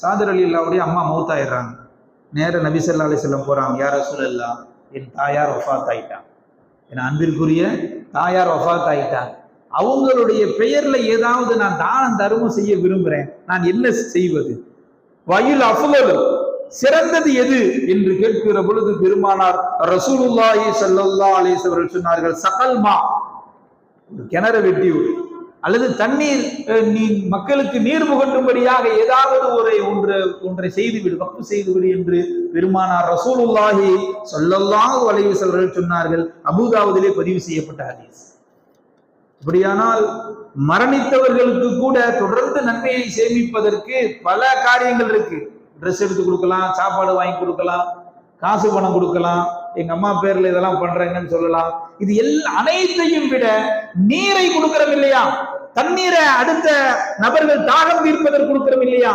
சாதர் அலி அல்லாவுடைய அம்மா மௌத்தாயிடுறாங்க. நேர நபி ஸல்லல்லாஹு அலைஹி வஸல்லம் போறாங்க. யா ரசூலல்லாஹ், என் தாயார் வஃபாத் ஆயிட்டாங்க, என் அன்பிற்குரிய தாயார் வஃபாத் ஆயிட்டாங்க, அவங்களுடைய பெயர்ல ஏதாவது நான் தானம் தர்மம் செய்ய விரும்புறேன், நான் என்ன செய்வது? வயில் அஃலல், சிறந்தது எது என்று கேட்கிற பொழுது பெருமானார் ரசூலுல்லாஹி ஸல்லல்லாஹு அலைஹி வஸல்லம் சொன்னார்கள், சகல்மா, ஒரு கிணறு வெட்டி விடு, அல்லது தண்ணீர் நீ மக்களுக்கு நீர் புகட்டும்படியாக ஏதாவது ஒன்றை செய்துவிடு, வக்ஃப் செய்துவிடு என்று பெருமானார் ரசூலுல்லாஹி ஸல்லல்லாஹு அலைஹி வஸல்லம் சொன்னார்கள். அபூதாவுதிலே பதிவு செய்யப்பட்ட ஹதீஸ். இப்படியானால் மரணித்தவர்களுக்கு கூட தொடர்ந்து நன்மையை சேமிப்பதற்கு பல காரியங்கள் இருக்கு. ட்ரெஸ் எடுத்து கொடுக்கலாம், சாப்பாடு வாங்கி கொடுக்கலாம், காசு பணம் கொடுக்கலாம், எங்க அம்மா பேர்ல இதெல்லாம் பண்றேங்கன்னு சொல்லலாம். இது அனைத்தையும் விட நீரை கொடுக்கிறோம் இல்லையா, தண்ணீரை அடுத்த நபர்கள் தாகம் தீர்ப்பதற்கு கொடுக்கிறோம் இல்லையா,